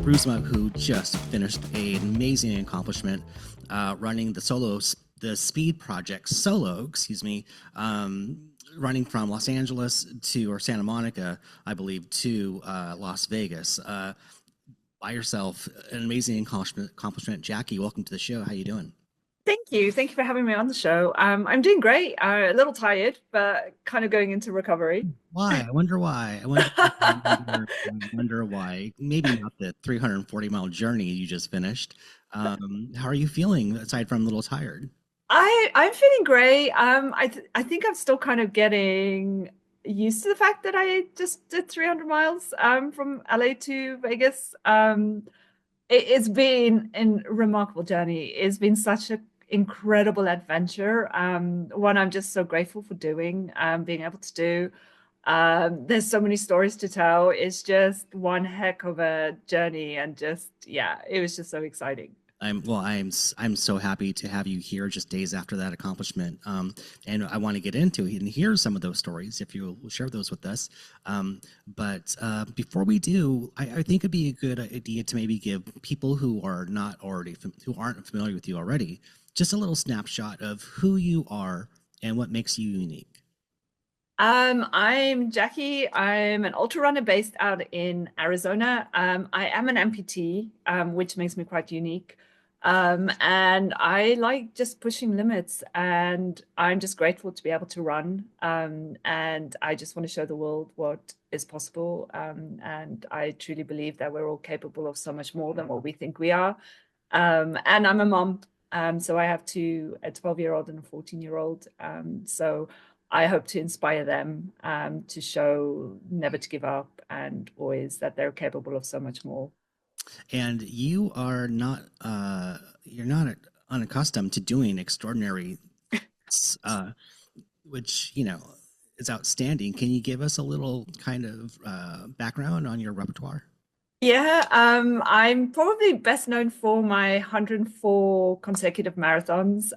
Hunt-Broersma, who just finished an amazing accomplishment running the speed project solo, running from Los Angeles or Santa Monica, I believe, to Las Vegas by yourself. An amazing accomplishment. Jacky, welcome to the show. How you doing? Thank you. Thank you for having me on the show. I'm doing great. A little tired, but kind of going into recovery. Why? I wonder why. I wonder why. Maybe not the 340-mile journey you just finished. How are you feeling aside from a little tired? I'm feeling great. I think I'm still kind of getting used to the fact that I just did 300 miles from LA to Vegas. It's been a remarkable journey. It's been such an incredible adventure. One I'm just so grateful for doing, being able to do. There's so many stories to tell. It's just one heck of a journey, and just yeah, it was just so exciting. I'm so happy to have you here just days after that accomplishment. And I want to get into it and hear some of those stories if you will share those with us. But before we do, I think it'd be a good idea to maybe give people who are not already who aren't familiar with you already just a little snapshot of who you are and what makes you unique. I'm Jackie. I'm an ultra runner based out in Arizona. I am an amputee, which makes me quite unique. And I like just pushing limits, and I'm just grateful to be able to run. And I just want to show the world what is possible. And I truly believe that we're all capable of so much more than what we think we are. And I'm a mom. So I have a 12-year-old and a 14-year-old. So I hope to inspire them to show never to give up and always that they're capable of so much more. And you are not you're not unaccustomed to doing extraordinary uh, which is outstanding. Can you give us a little kind of background on your repertoire? Yeah, I'm probably best known for my 104 consecutive marathons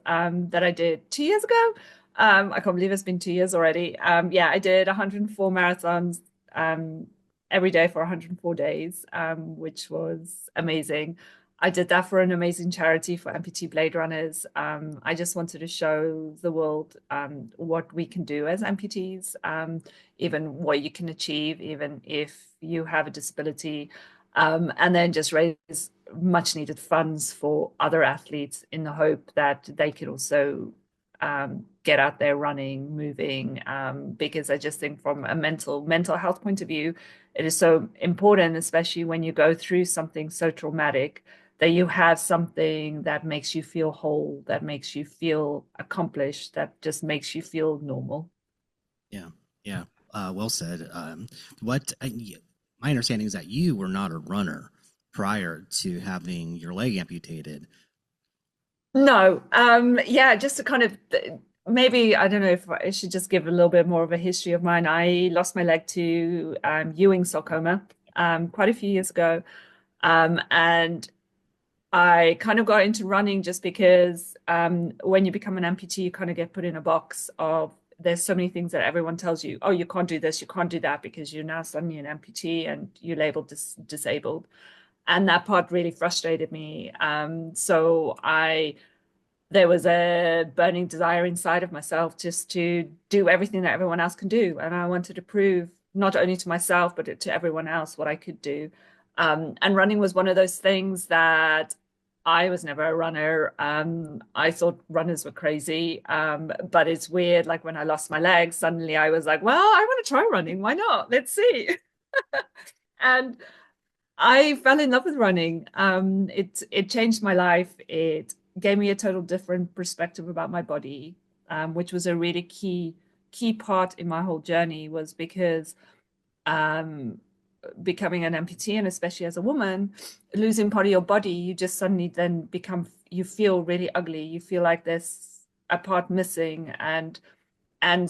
that I did 2 years ago. I can't believe it's been 2 years already. Yeah, I did 104 marathons um, every day for 104 days, which was amazing. I did that for an amazing charity for amputee blade runners. I just wanted to show the world what we can do as amputees, even what you can achieve, even if you have a disability, and then just raise much needed funds for other athletes in the hope that they could also get out there running, moving, because I just think from a mental health point of view, it is so important, especially when you go through something so traumatic, that you have something that makes you feel whole, that makes you feel accomplished, that just makes you feel normal. Yeah, yeah. Well said. What my understanding is that you were not a runner prior to having your leg amputated. No, yeah, just to kind of maybe I don't know if I should just give a little bit more of a history of mine. I lost my leg to Ewing sarcoma quite a few years ago, and I kind of got into running just because when you become an amputee, you kind of get put in a box of there's so many things that everyone tells you, oh, you can't do this, you can't do that because you're now suddenly an amputee and you're labeled disabled. And that part really frustrated me. There was a burning desire inside of myself just to do everything that everyone else can do. And I wanted to prove not only to myself, but to everyone else what I could do. And running was one of those things that I was never a runner. I thought runners were crazy. But it's weird. Like when I lost my legs, suddenly I was like, well, I want to try running. Why not? Let's see. And I fell in love with running. It changed my life. It gave me a total different perspective about my body, which was a really key part in my whole journey. Was because um, becoming an amputee, and especially as a woman, losing part of your body, you just suddenly then you feel really ugly. You feel like there's a part missing, and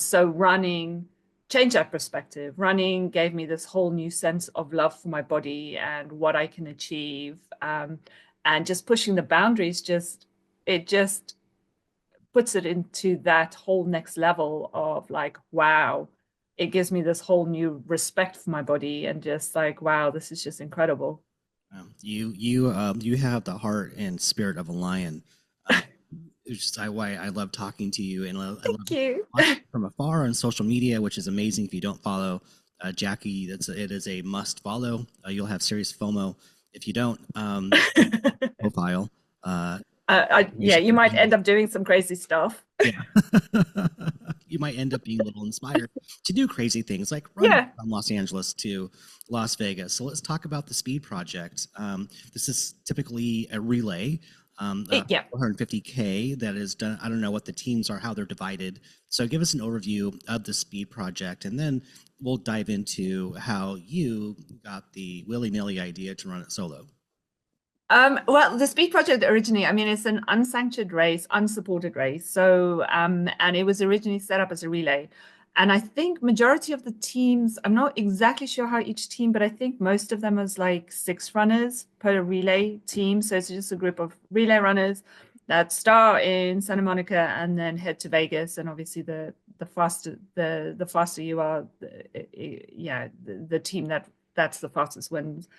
so running changed that perspective. Running gave me this whole new sense of love for my body and what I can achieve. And just pushing the boundaries, it just puts it into that whole next level of like, wow, it gives me this whole new respect for my body and just like, wow, this is just incredible. You have the heart and spirit of a lion. Um, it's just why I love talking to you, and I love Thank you. watching from afar on social media, which is amazing. If you don't follow Jacky, it is a must follow. You'll have serious FOMO if you don't. Profile. Uh, Yeah, you might end up doing some crazy stuff. yeah. You might end up being a little inspired to do crazy things like run Yeah. from Los Angeles to Las Vegas. So let's talk about the speed project. This is typically a relay, Yeah. 450K that is done. I don't know what the teams are, how they're divided. So give us an overview of the speed project, and then we'll dive into how you got the willy-nilly idea to run it solo. Well, the Speed Project originally, I mean, it's an unsanctioned race, unsupported race. So, and it was originally set up as a relay. And I think majority of the teams, I'm not exactly sure how each team, but I think most of them was like 6 runners per relay team. So it's just a group of relay runners that start in Santa Monica and then head to Vegas. And obviously the faster you are, the team that's the fastest wins.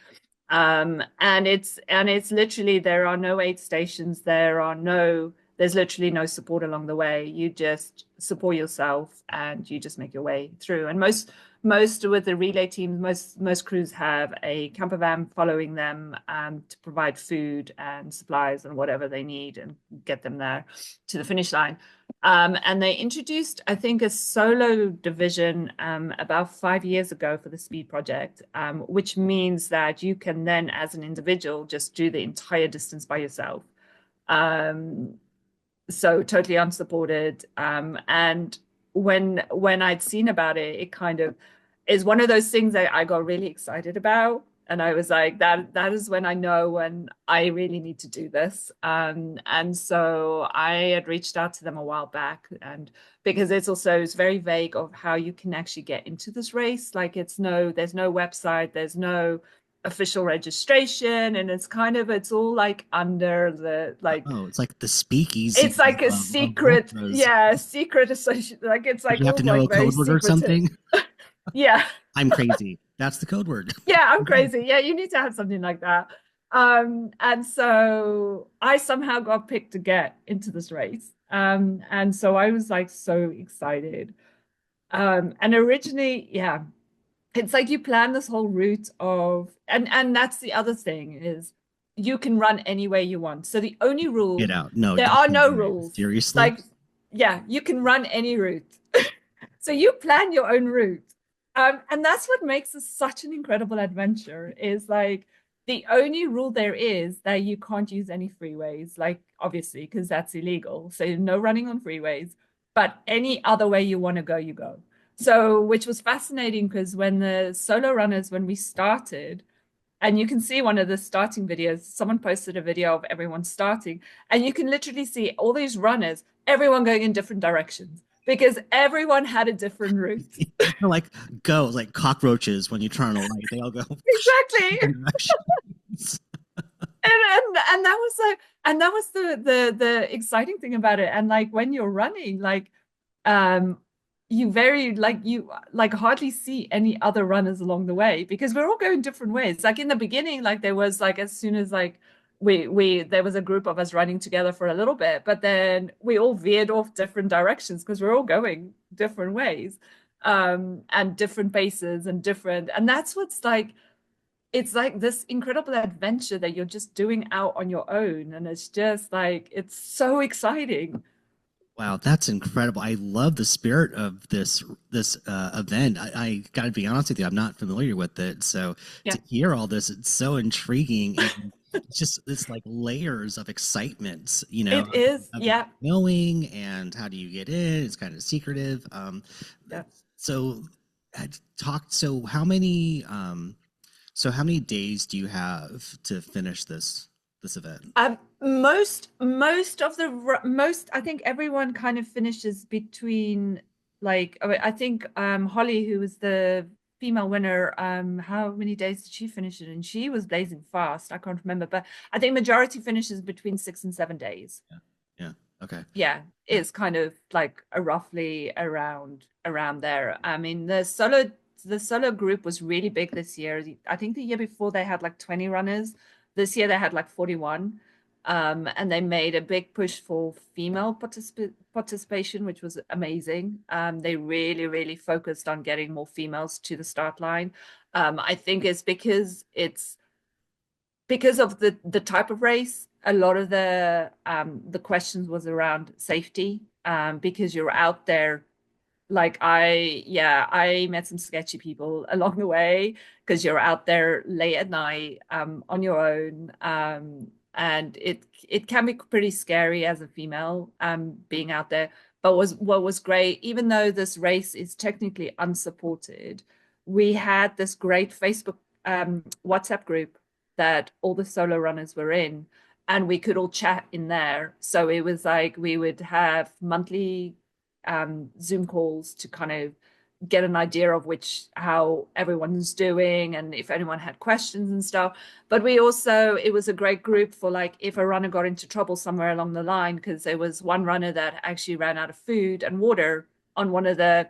And it's literally there are no aid stations, there's literally no support along the way. You just support yourself and you just make your way through. And most with the relay teams, most crews have a camper van following them to provide food and supplies and whatever they need and get them there to the finish line. And they introduced, I think, a solo division about 5 years ago for the Speed Project, which means that you can then, as an individual, just do the entire distance by yourself. Um, so totally unsupported. And when I'd seen about it, it kind of is one of those things that I got really excited about. And I was like, that is when I know when I really need to do this. And so I had reached out to them a while back, and because it's very vague of how you can actually get into this race. Like there's no website, there's no official registration, and it's all like under the like Oh, it's like the speakeasy it's like a of secret, ultras. yeah, secret association. Like it's Did like you have all to know like a very code word or secretive. something? Yeah, I'm crazy. That's the code word. yeah, I'm crazy. Yeah, you need to have something like that. And so I somehow got picked to get into this race. And so I was like so excited. And originally, yeah, it's like you plan this whole route of, and that's the other thing is you can run any way you want. So the only Get rule, out. No, there don't are do no that. rules. Seriously? Like, yeah, you can run any route. So you plan your own route. And that's what makes this such an incredible adventure is like the only rule there is that you can't use any freeways, like obviously, because that's illegal. So no running on freeways, but any other way you want to go, you go. So, which was fascinating because when the solo runners, when we started, and you can see one of the starting videos, someone posted a video of everyone starting, and you can literally see all these runners, everyone going in different directions because everyone had a different route. They're like go like cockroaches when you turn a light. They all go Exactly. different directions. And that was like, and that was the exciting thing about it. And like when you're running, like um you like hardly see any other runners along the way because we're all going different ways. Like in the beginning, like there was like as soon as like we there was a group of us running together for a little bit, but then we all veered off different directions because we're all going different ways, and different paces and different, and that's what's like it's like this incredible adventure that you're just doing out on your own, and it's just like it's so exciting. Wow, that's incredible. I love the spirit of this event. I got to be honest with you, I'm not familiar with it. So Yeah, to hear all this, it's so intriguing, and it's just it's like layers of excitement, it is. of Yeah, knowing and how do you get in? It's kind of secretive. yeah. So I talked. So how many days do you have to finish this event? Most I think everyone kind of finishes between like I think Holly, who was the female winner, how many days did she finish it? And she was blazing fast. I can't remember, but I think majority finishes between 6 and 7 days. Yeah. Yeah. Okay. Yeah, Yeah. it's kind of like a roughly around there. I mean, the solo group was really big this year. I think the year before they had like 20 runners. this year they had like 41. And they made a big push for female participation, which was amazing. They really, really focused on getting more females to the start line. I think it's because of the type of race. A lot of the questions was around safety, because you're out there. Like I met some sketchy people along the way because you're out there late at night, on your own, and it can be pretty scary as a female, being out there. But what was great, even though this race is technically unsupported, we had this great Facebook, WhatsApp group that all the solo runners were in, and we could all chat in there. So it was like we would have monthly, Zoom calls to kind of get an idea of how everyone's doing and if anyone had questions and stuff. But it was a great group for like if a runner got into trouble somewhere along the line, because there was one runner that actually ran out of food and water on one of the,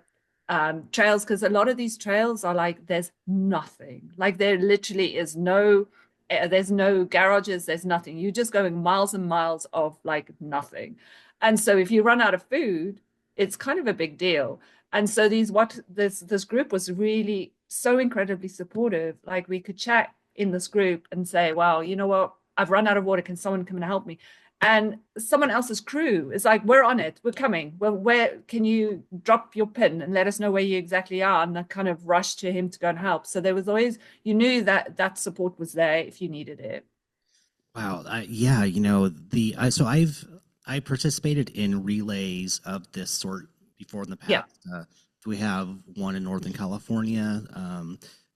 trails, because a lot of these trails are like there's nothing, like there literally is no, there's no garages, there's nothing, you're just going miles and miles of like nothing. And so if you run out of food, it's kind of a big deal. And so this group was really so incredibly supportive. Like we could chat in this group and say, "Well, you know what? I've run out of water. Can someone come and help me?" And someone else's crew is like, "We're on it. We're coming. Well, where can you drop your pin and let us know where you exactly are?" And I kind of rushed to him to go and help. So there was always, you knew that that support was there if you needed it. Wow. Yeah, the I participated in relays of this sort before in the Yeah, past. We have one in Northern California.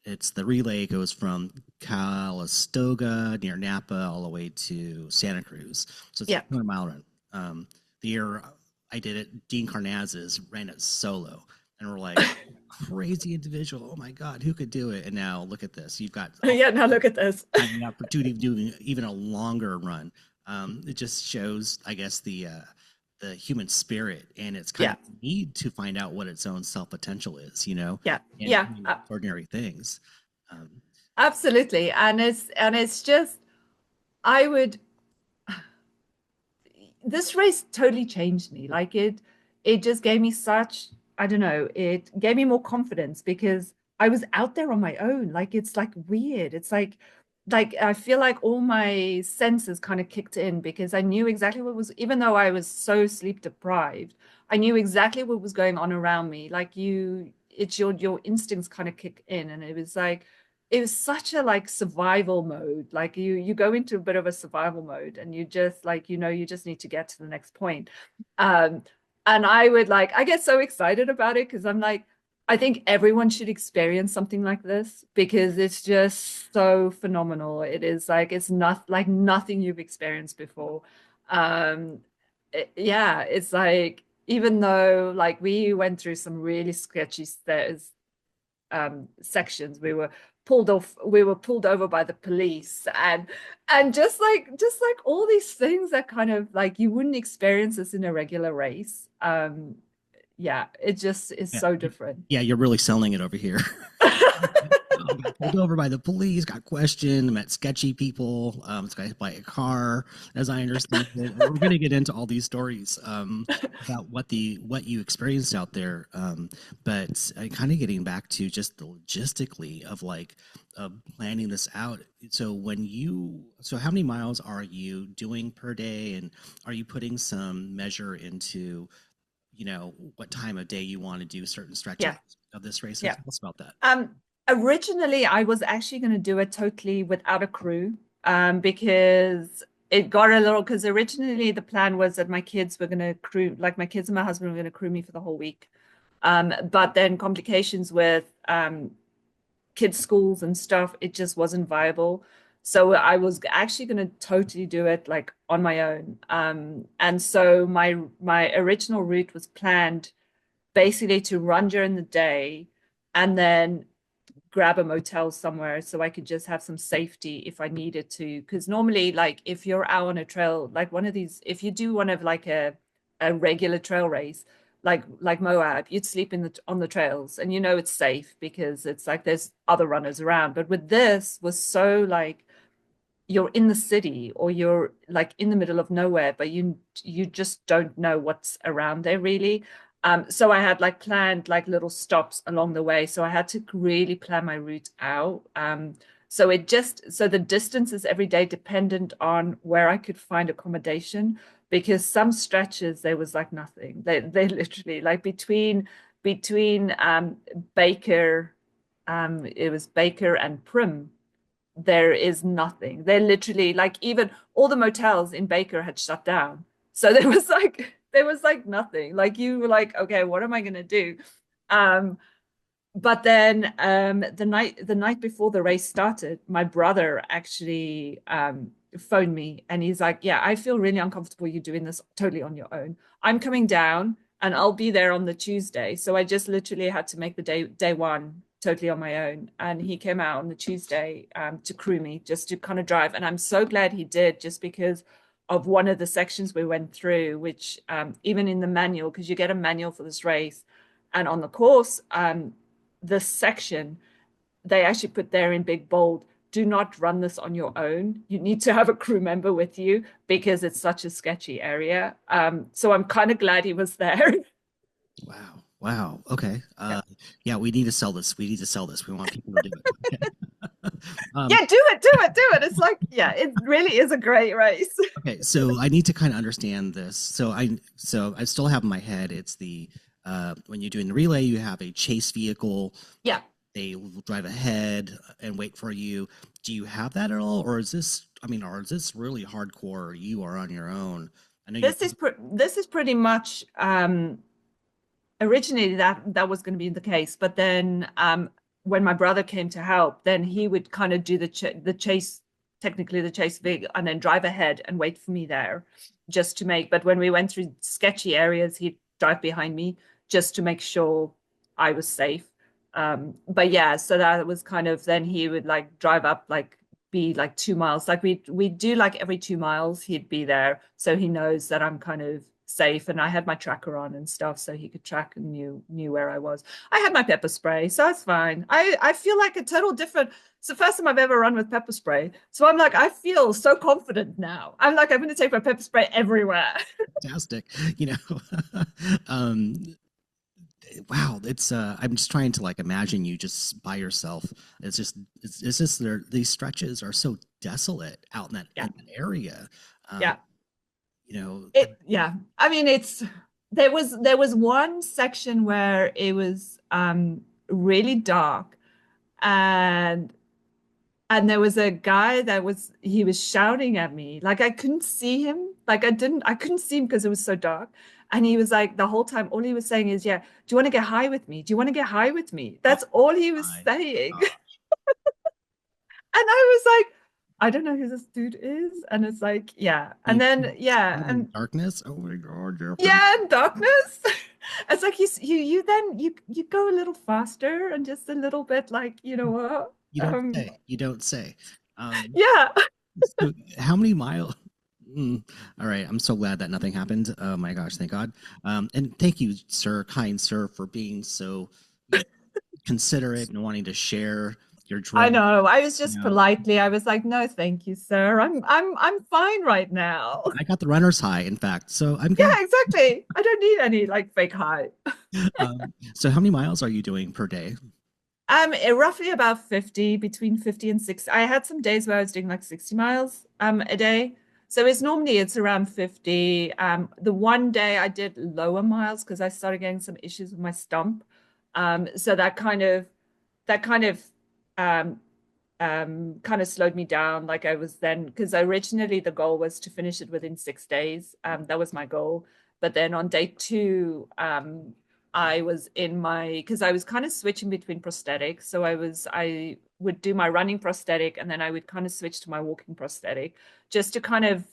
It's the relay goes from Calistoga near Napa all the way to Santa Cruz. So it's a yeah. 200-mile run. The year I did it, Dean Karnazes ran it solo, and we're like, crazy individual. Oh my God, who could do it? And now look at this. You've got Yeah, now look at this. having the opportunity of doing even a longer run. It just shows, I guess, the human spirit, and it's kind Yeah, of need to find out what its own self potential is, yeah, and yeah. doing extraordinary things. Um, Absolutely. And it's just, I would, this race totally changed me. Like it just gave me such, I don't know, it gave me more confidence because I was out there on my own. Like it's like weird. It's like I feel like all my senses kind of kicked in because I knew exactly what was, even though I was so sleep deprived, I knew exactly what was going on around me. Like it's your instincts kind of kick in, and it was such a like survival mode. Like you go into a bit of a survival mode, and you just like, you just need to get to the next point. um and I get so excited about it because I'm like, I think everyone should experience something like this because it's just so phenomenal. It is like, it's not like nothing you've experienced before. Yeah, it's like, even though like we went through some really sketchy stairs, sections, we were pulled over by the police, and just like all these things that kind of like you wouldn't experience this in a regular race. Yeah, it just is yeah, so different. yeah, you're really selling it over here. Got pulled over by the police, got questioned, met sketchy people, got hit by a car, as I understand it. We're going to get into all these stories about what you experienced out there, but kind of getting back to just the logistically of like planning this out. So how many miles are you doing per day, and are you putting some measure into what time of day you want to do certain stretches Yeah, of this race? So yeah. tell us about that. Um, Originally, I was actually going to do it totally without a crew, because it got a little, because originally the plan was that my kids were going to crew, like my kids and my husband were going to crew me for the whole week. But then complications with, kids' schools and stuff, it just wasn't viable. So I was actually going to totally do it like on my own. And so my original route was planned basically to run during the day and then grab a motel somewhere so I could just have some safety if I needed to. Because normally, like if you're out on a trail, like one of these, if you do one of like a regular trail race, like Moab, you'd sleep on the trails, and it's safe because it's like there's other runners around. But with this was so like you're in the city or you're like in the middle of nowhere, but you just don't know what's around there really. So I had like planned like little stops along the way. So I had to really plan my route out. So the distance is every day dependent on where I could find accommodation, because some stretches there was like nothing. They literally like between Baker, it was Baker and Prim, there is nothing. They're literally like, even all the motels in Baker had shut down. So there was like nothing. Like you were like, okay, what am I gonna do? Um, but then the night before the race started, my brother actually phoned me and he's like, yeah, I feel really uncomfortable you doing this totally on your own. I'm coming down and I'll be there on the Tuesday. So I just literally had to make the day one totally on my own. And he came out on the Tuesday to crew me, just to kind of drive. And I'm so glad he did, just because of one of the sections we went through, which even in the manual, because you get a manual for this race, and on the course, this section, they actually put there in big bold, do not run this on your own. You need to have a crew member with you because it's such a sketchy area. So I'm kind of glad he was there. Wow. Wow. Okay. Yeah. Yeah, we need to sell this. We need to sell this. We want people to do it. Yeah, Um, do it, do it, do it. It's like, yeah, it really is a great race. okay, so I need to kind of understand this. So I still have in my head it's the when you're doing the relay, you have a chase vehicle. Yeah. They will drive ahead and wait for you. Do you have that at all, or is this? I mean, or is this really hardcore? You are on your own. I know you. This is pretty much originally that was going to be the case, but then when my brother came to help, then he would kind of do the chase, technically the chase big, and then drive ahead and wait for me there, just to make. But when we went through sketchy areas, he'd drive behind me just to make sure I was safe. But yeah, so that was kind of, then he would like drive up, like be like 2 miles, like we do like every 2 miles he'd be there, so he knows that I'm kind of safe, and I had my tracker on and stuff so he could track and knew where I was. I had my pepper spray, so it's fine. I feel like a total different. It's the first time I've ever run with pepper spray, so I'm like, I feel so confident now. I'm like, I'm going to take my pepper spray everywhere. Fantastic. You know, um, wow. It's I'm just trying to like imagine you just by yourself. It's just these stretches are so desolate out Yeah, in that area. Um, yeah. you know, Yeah. I mean, there was one section where it was really dark, and there was a guy he was shouting at me. Like I couldn't see him. Like I couldn't see him because it was so dark. And he was like, the whole time, all he was saying is, yeah, do you want to get high with me? Do you want to get high with me? oh That's all he was my saying. God. And I was like, I don't know who this dude is. And it's like, yeah. And You then, yeah. in And darkness. Oh my God, Jeffrey. yeah, and darkness. It's like you then you go a little faster and just a little bit, like, you know what? You don't say. You don't say. Um, Yeah. so how many miles? Mm, all right. I'm so glad that nothing happened. Oh my gosh, thank God. And thank you, sir, kind sir, for being so, you know, considerate and wanting to share your I dread. know. I was You just know, politely, I was like, no, thank you, sir. I'm fine right now. I got the runner's high, in fact, so I'm good. Yeah, exactly. I don't need any like fake high. So how many miles are you doing per day? Roughly about 50, between 50 and 60. I had some days where I was doing like 60 miles a day. So it's around 50. The one day I did lower miles because I started getting some issues with my stump. So that um kind of slowed me down. Like I was then, because originally the goal was to finish it within 6 days. That was my goal. But then on day two, I was in my, because I was kind of switching between prosthetics. So I would do my running prosthetic and then I would kind of switch to my walking prosthetic just to kind of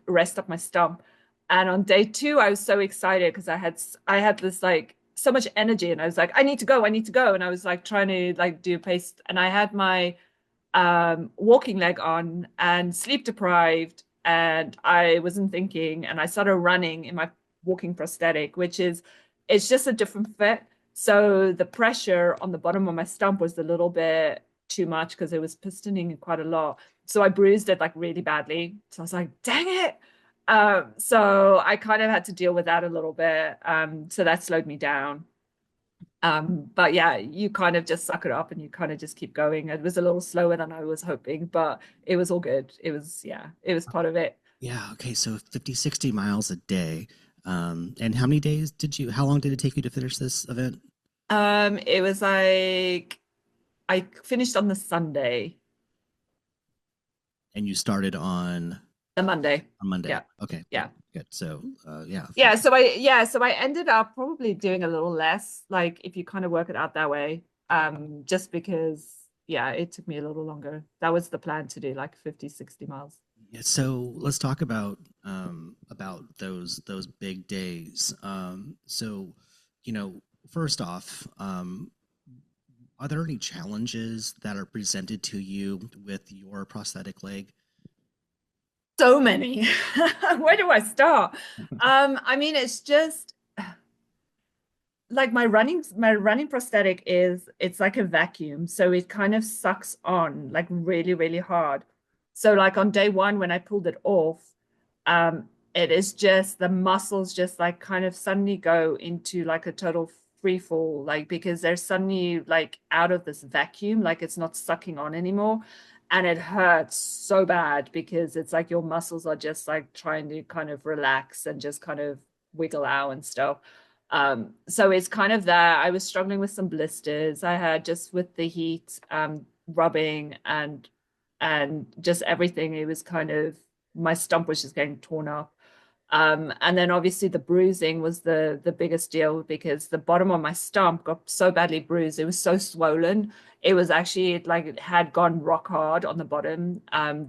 rest up my stump. And on day two, I was so excited because I had this like so much energy, and I was like, I need to go, I need to go. And I was like trying to like do a pace, and I had my walking leg on and sleep deprived, and I wasn't thinking, and I started running in my walking prosthetic, which is, it's just a different fit. So the pressure on the bottom of my stump was a little bit too much because it was pistoning quite a lot. So I bruised it like really badly. So I was like, dang it. So I kind of had to deal with that a little bit. So that slowed me down. But yeah, you kind of just suck it up and you kind of just keep going. It was a little slower than I was hoping, but it was all good. It was, yeah, it was part of it. Yeah. Okay. So 50, 60 miles a day. And how many days did you, how long did it take you to finish this event? It was like I finished on the Sunday, And you started the Monday. on Monday. Yeah. Okay. Good. Yeah. Good. So, yeah. So I ended up probably doing a little less, like if you kind of work it out that way. Just because yeah, it took me a little longer. That was the plan to do like 50, 60 miles. Yeah, so let's talk about those big days. So, you know, first off, are there any challenges that are presented to you with your prosthetic leg? So many. Where do I start? I mean, it's just like my running prosthetic is it's like a vacuum, so it kind of sucks on like really, really hard. So like on day one when I pulled it off, it is just the muscles just like kind of suddenly go into like a total free fall, like because they're suddenly like out of this vacuum, like it's not sucking on anymore. And it hurts so bad because it's like your muscles are just like trying to kind of relax and just kind of wiggle out and stuff. So it's kind of that. I was struggling with some blisters. I had just with the heat, rubbing and just everything. It was kind of my stump was just getting torn up. And then obviously the bruising was the biggest deal because the bottom of my stump got so badly bruised. It was so swollen. It was actually like it had gone rock hard on the bottom,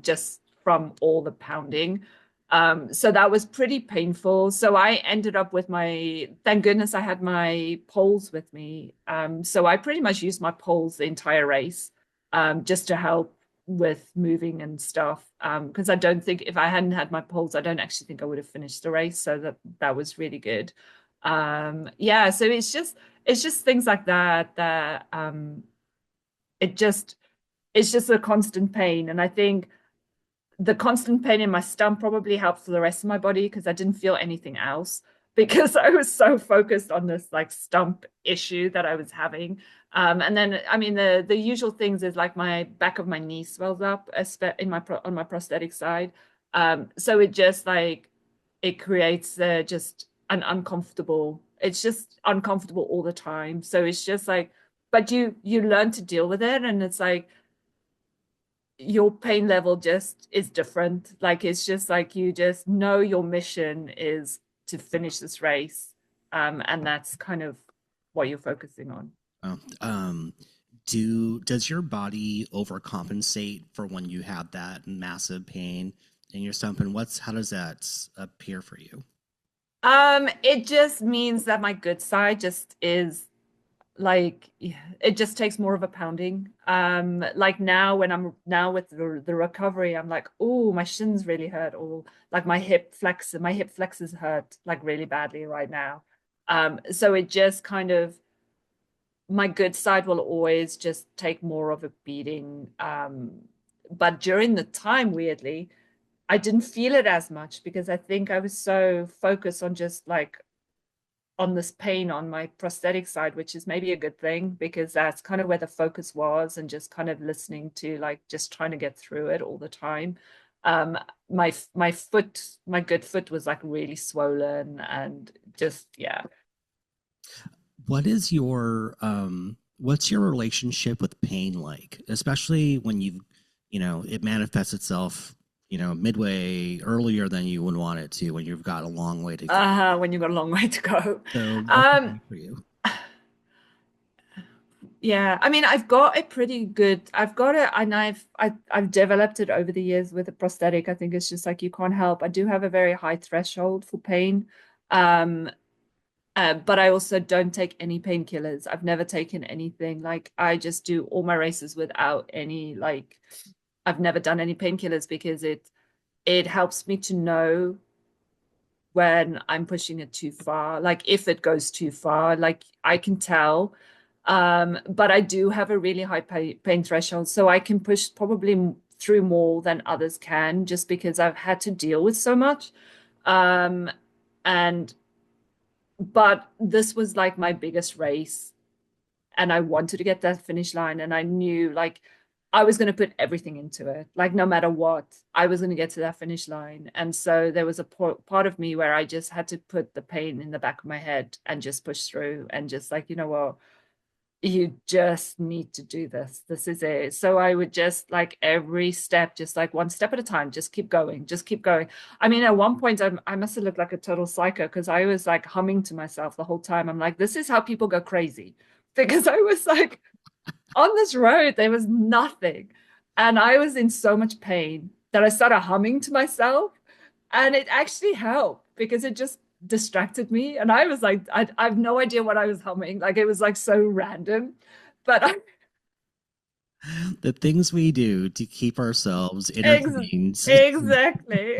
just from all the pounding. So that was pretty painful. So I ended up with thank goodness I had my poles with me. So I pretty much used my poles the entire race, just to help with moving and stuff. Because I don't think if I hadn't had my poles, I don't actually think I would have finished the race. So that was really good. Yeah, so it's just things like that it just it's just a constant pain. And I think the constant pain in my stump probably helped for the rest of my body because I didn't feel anything else because I was so focused on this like stump issue that I was having. And then I mean the usual things is like my back of my knee swells up in on my prosthetic side. So it just like it creates just an uncomfortable. It's just uncomfortable all the time. So it's just like, but you learn to deal with it, and it's like your pain level just is different. Like it's just like you just know your mission is to finish this race. And that's kind of what you're focusing on. Oh, does your body overcompensate for when you have that massive pain in your stump, and how does that appear for you? It just means that my good side just is like yeah, it just takes more of a pounding. Like now when I'm now with the recovery, I'm like, oh, my shins really hurt, or like my hip flexors hurt like really badly right now. So it just kind of my good side will always just take more of a beating. But during the time, weirdly, I didn't feel it as much because I think I was so focused on just like on this pain on my prosthetic side, which is maybe a good thing because that's kind of where the focus was and just kind of listening to like just trying to get through it all the time. Um, my good foot was like really swollen and just yeah. What is what's your relationship with pain like, especially when it manifests itself, midway earlier than you would want it to when you've got a long way to go. When you've got a long way to go. So what's it Um, like for you? yeah, I mean, I've got it, and I've developed it over the years with a prosthetic. I think it's just like you can't help. I do have a very high threshold for pain. Um, but I also don't take any painkillers. I've never taken anything. Like I just do all my races without any like I've never done any painkillers because it helps me to know when I'm pushing it too far, like if it goes too far, like I can tell. But I do have a really high pain threshold, so I can push probably through more than others can, just because I've had to deal with so much. Um, and but this was like my biggest race, and I wanted to get that finish line, and I knew like I was going to put everything into it, like no matter what, I was going to get to that finish line. And so there was a part of me where I just had to put the pain in the back of my head and just push through and just like, you know what, you just need to do this. This is it. So I would just like every step, just like one step at a time, just keep going, just keep going. I mean, at one point, I must have looked like a total psycho because I was like humming to myself the whole time. I'm like, this is how people go crazy. Because I was like, on this road, there was nothing. And I was in so much pain that I started humming to myself. And it actually helped because it just distracted me. And I was like, I have no idea what I was humming. Like it was like so random. But I, The things we do to keep ourselves ex entertained. exactly.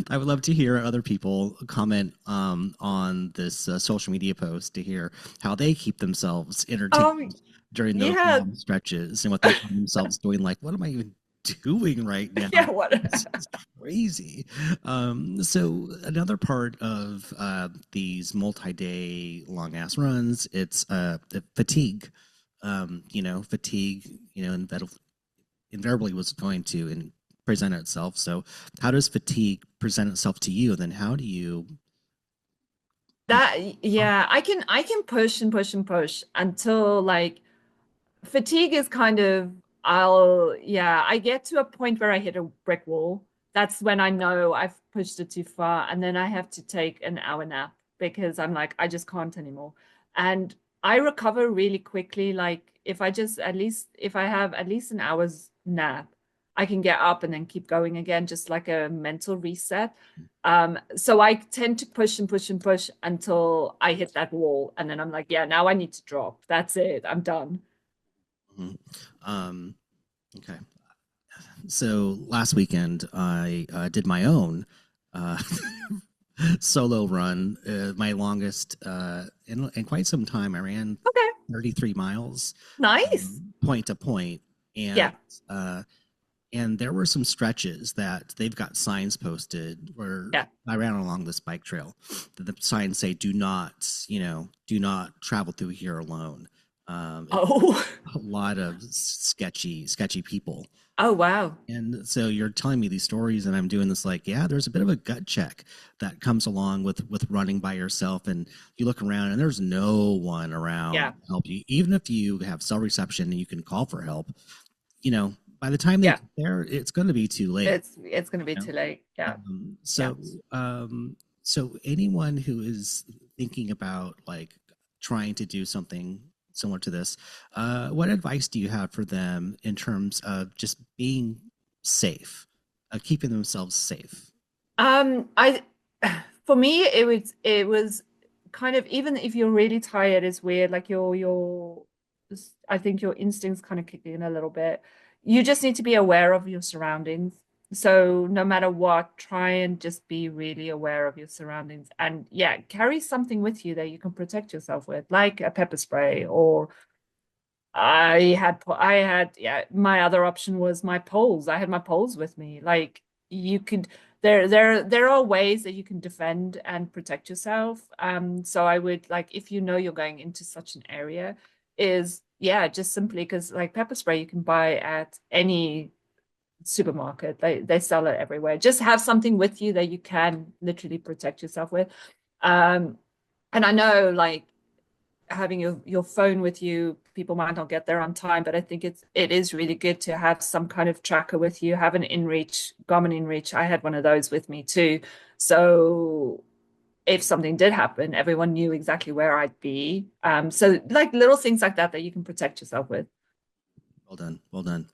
I would love to hear other people comment on this social media post to hear how they keep themselves Um, entertained during those yeah, long stretches and what they find themselves doing. Like, what am I even doing right now? yeah, what? This is crazy. So another part of these multi-day long ass runs, it's the fatigue. Fatigue. Invariably was going to present itself. So, how does fatigue present itself to you? Then, how do you That, yeah, I can push and push and push until like fatigue is kind of yeah, I get to a point where I hit a brick wall. That's when I know I've pushed it too far, and then I have to take an hour nap because I'm like, I just can't anymore. And I recover really quickly. Like if I just at least if I have at least an hour's nap, I can get up and then keep going again, just like a mental reset. So I tend to push and push and push until I hit that wall, and then I'm like, yeah, now I need to drop. That's it. I'm done. Mhm. Um, okay. So last weekend, I did my own uh, solo run, my longest in quite some time. I ran Okay. 33 miles, Nice. point to point, Yeah. uh, and there were some stretches that they've got signs posted where Yeah. I ran along this bike trail. The signs say, "Do not, do not travel through here alone." It's Oh. a lot of sketchy people. Oh, wow. And so you're telling me these stories, and I'm doing this like, yeah, there's a bit of a gut check that comes along with running by yourself, and you look around, and there's no one around Yeah. to help you, even if you have cell reception and you can call for help. By the time they Yeah. get there, it's going to be too late. It's going to be You know? too late. Yeah. Um, Yeah. so, so anyone who is thinking about like trying to do something similar to this, what advice do you have for them in terms of just being safe, keeping themselves safe? I for me it was kind of even if you're really tired, it's weird. Like your I think your instincts kind of kick in a little bit. You just need to be aware of your surroundings. So no matter what, try and just be really aware of your surroundings. And yeah, carry something with you that you can protect yourself with, like a pepper spray or yeah, my other option was my poles. I had my poles with me. Like you could there are ways that you can defend and protect yourself. So I would like if you know you're going into such an area, is yeah, just simply because like pepper spray you can buy at any supermarket. They sell it everywhere. Just have something with you that you can literally protect yourself with. Um, and I know like having your phone with you, people might not get there on time, but I think it is really good to have some kind of tracker with you, have an inReach, Garmin inReach. I had one of those with me too. So if something did happen, everyone knew exactly where I'd be. So like little things like that that you can protect yourself with. Well done, well done.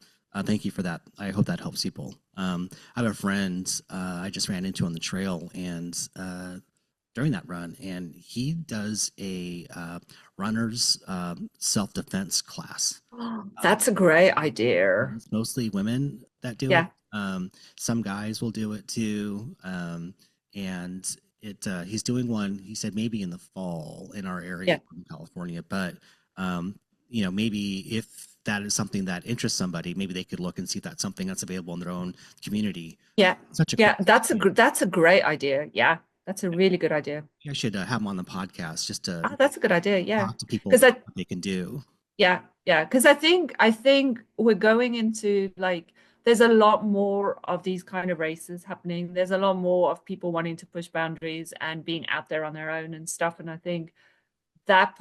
Thank you for that. I hope that helps people. I have a friend I just ran into on the trail, and during that run, and he does a runner's self defense class. That's a great idea. It's mostly women that do it. Yeah, Some guys will do it too, and he's doing one. He said maybe in the fall in our area yeah, in California, but maybe if that is something that interests somebody, maybe they could look and see if that's something that's available in their own community. Yeah. Such a cool Yeah, that's a great idea. Yeah. That's a really good idea. I should have them on the podcast just to Ah, that's a good idea. Yeah. talk to people Because about I what they can do. Yeah, yeah, because I think we're going into like there's a lot more of these kind of races happening. There's a lot more of people wanting to push boundaries and being out there on their own and stuff. And I think that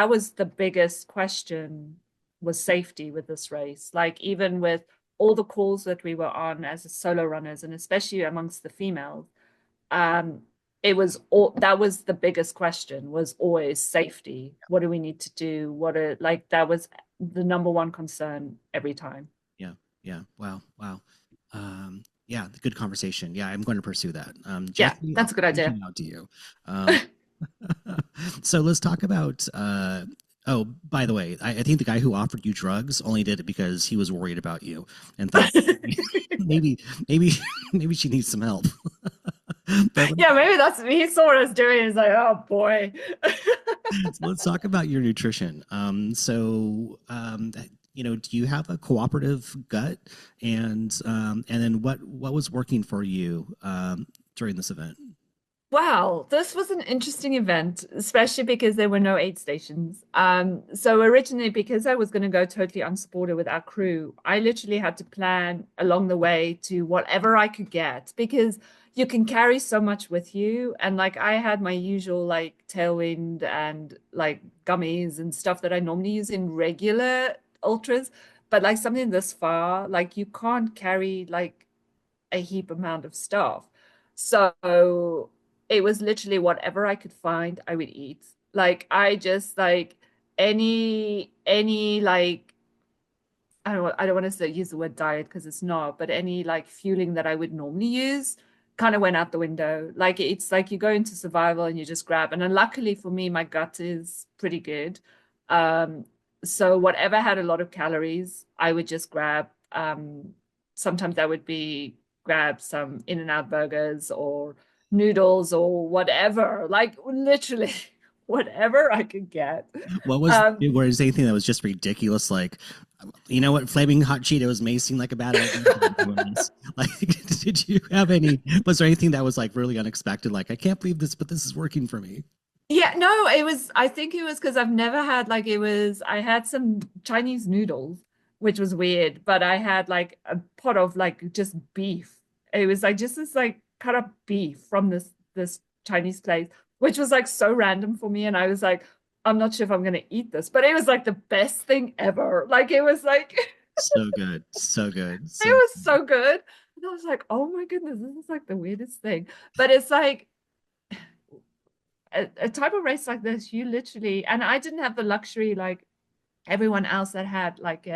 was the biggest question was safety with this race. Like even with all the calls that we were on as solo runners and especially amongst the females, um, it was all that was the biggest question was always safety. What do we need to do? What are like that was the number one concern every time. Yeah, yeah. Wow, wow. Yeah, good conversation. Yeah, I'm going to pursue that. Yeah, Jackie, I'll that's a good be idea. reaching out to you. Um, so let's talk about. Oh, by the way, I think the guy who offered you drugs only did it because he was worried about you and thought maybe, maybe, maybe she needs some help. But Yeah, maybe that's he saw what I was doing. He's like, oh boy. let's talk about your nutrition. Do you have a cooperative gut, and then what was working for you during this event? Wow, this was an interesting event, especially because there were no aid stations. So originally, because I was going to go totally unsupported with our crew, I literally had to plan along the way to whatever I could get because you can carry so much with you. And like I had my usual like tailwind and like gummies and stuff that I normally use in regular ultras, but like something this far, like you can't carry like a heap amount of stuff. So it was literally whatever I could find, I would eat. Like I just like any like I don't want to say use the word diet because it's not, but any like fueling that I would normally use kind of went out the window. Like it's like you go into survival and you just grab. And then luckily for me, my gut is pretty good. Um, so whatever had a lot of calories, I would just grab. Sometimes that would be grab some In-N-Out burgers or noodles or whatever, like literally whatever I could get. What was Um, was anything that was just ridiculous? Like, you know what, flaming hot Cheetos may seem like a bad idea. Like, did you have any? Was there anything that was like really unexpected? Like, I can't believe this, but this is working for me. Yeah, no, I think it was because I've never had like I had some Chinese noodles, which was weird, but I had like a pot of like just beef. It was like just this like cut up beef from this Chinese place, which was like so random for me. And I was like, I'm not sure if I'm gonna eat this, but it was like the best thing ever. Like it was like it So good, so good, so was so good. And I was like, oh my goodness, this is like the weirdest thing. But it's like a type of race like this, you literally, and I didn't have the luxury like everyone else that had like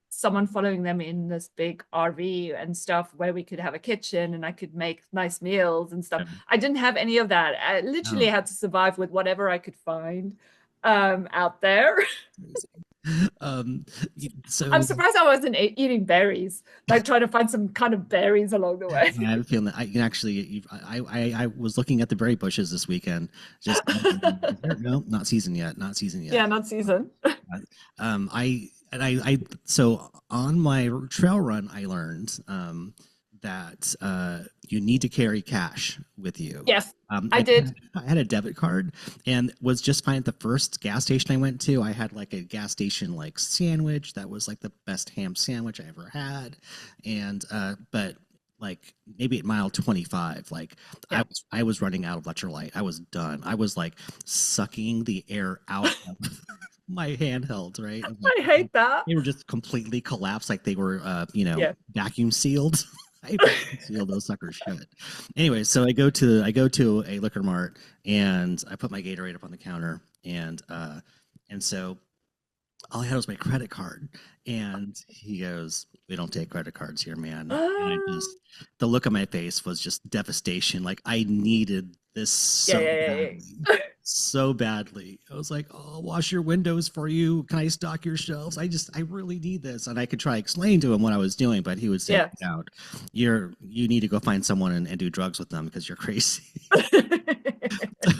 someone following them in this big RV and stuff where we could have a kitchen and I could make nice meals and stuff. good. I didn't have any of that. I literally Oh, had to survive with whatever I could find out there. crazy. Um, I'm so surprised I wasn't eating berries, like trying to find some kind of berries along the way. I have a feeling that I can actually. I was looking at the berry bushes this weekend. Just no, not season yet. Not season yet. Yeah, not season. I so on my trail run, I learned that you need to carry cash with you. Yes, I did. I had a debit card and was just fine at the first gas station I went to. I had like a gas station like sandwich that was like the best ham sandwich I ever had, and but like maybe at mile 25, like Yeah. I was running out of electrolyte. I was done. I was like sucking the air out of my handheld, right? Like, I hate that. they were just completely collapsed, like they were, Yeah. vacuum sealed. I vacuum sealed those suckers shut. Anyway, so I go to a liquor mart and I put my Gatorade up on the counter and so all I had was my credit card. And he goes, "We don't take credit cards here, man." And the look on my face was just devastation. Like I needed this Yeah, so yeah, yeah, badly, yeah. so badly. I was like, "Oh, I'll wash your windows for you. Can I stock your shelves? I really need this." And I could try explain to him what I was doing, but he would say, Yeah. "Get out. You need to go find someone and do drugs with them because you're crazy."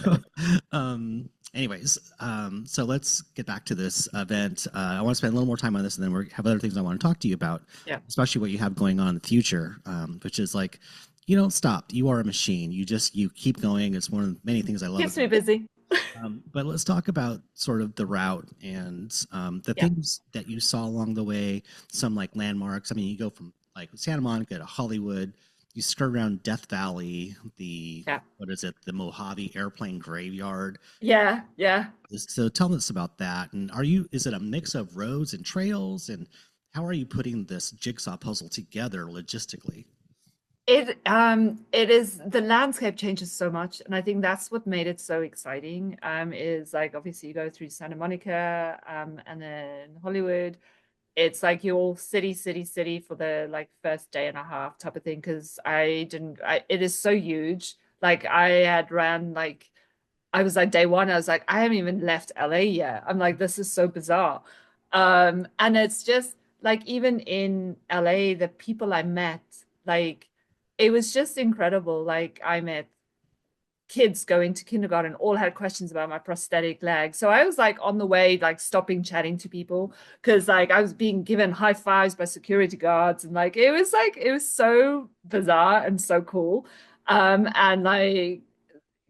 So, Anyways, so let's get back to this event. I want to spend a little more time on this, and then we have other things I want to talk to you about, Yeah. especially what you have going on in the future, which is like you don't stop. You are a machine. You keep going. It's one of the many things I love Keeps me about. busy. But let's talk about sort of the route and the Yeah. things that you saw along the way. Some like landmarks. I mean, you go from like Santa Monica to Hollywood. You skirt around Death Valley, the Yeah. what is it, the Mojave airplane graveyard. Yeah. Yeah. So tell us about that. And is it a mix of roads and trails? And how are you putting this jigsaw puzzle together logistically? It is, the landscape changes so much, and I think that's what made it so exciting. Is like obviously you go through Santa Monica, and then Hollywood. It's like you're all city, city, city for the like first day and a half type of thing. Because it is so huge. Like I had ran like I was like day one, I was like, I haven't even left LA yet. I'm like, this is so bizarre. And it's just like even in LA, the people I met, like it was just incredible. Like I met kids going to kindergarten, all had questions about my prosthetic leg. So I was like on the way, like stopping chatting to people because like I was being given high fives by security guards, and like it was so bizarre and so cool. And like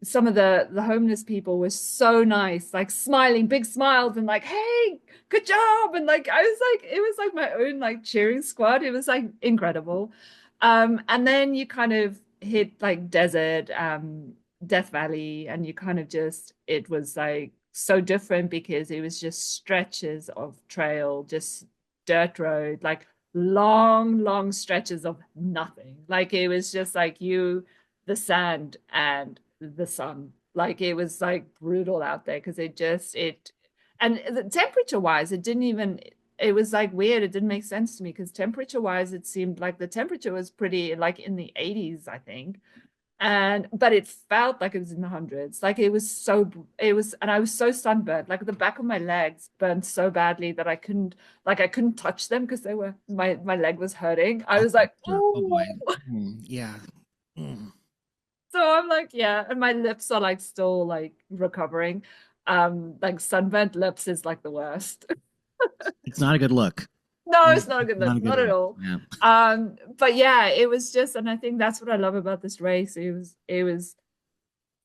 some of the homeless people were so nice, like smiling, big smiles, and like, hey, good job. And like I was like, it was like my own like cheering squad. It was like incredible. And then you kind of hit like desert, Death Valley, and you kind of just it was like so different because it was just stretches of trail, just dirt road, like long, long stretches of nothing. Like it was just like the sand and the sun. Like it was like brutal out there because it and the temperature wise, it didn't even it was like weird. It didn't make sense to me because temperature wise, it seemed like the temperature was pretty like in the 80s, I think. And but it felt like it was in the hundreds. Like it was, and I was so sunburned. Like the back of my legs burned so badly that I couldn't touch them because they were my leg was hurting. I was like, Oh oh. boy. Yeah. Mm. So I'm like, yeah, and my lips are like still like recovering. Like sunburnt lips is like the worst. It's not a good look. No, Mm, it's not a good not look, a good not at look. all. Yeah. But yeah, it was just, and I think that's what I love about this race. It was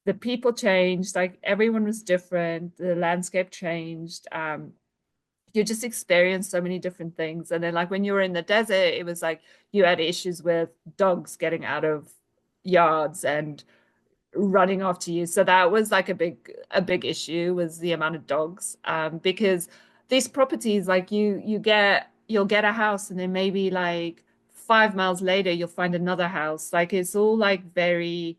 the people changed, like everyone was different, the landscape changed. You just experienced so many different things. And then like when you were in the desert, it was like you had issues with dogs getting out of yards and running after you. So that was like a big issue was the amount of dogs. Because these properties, like you'll get a house and then maybe like 5 miles later you'll find another house. Like it's all like very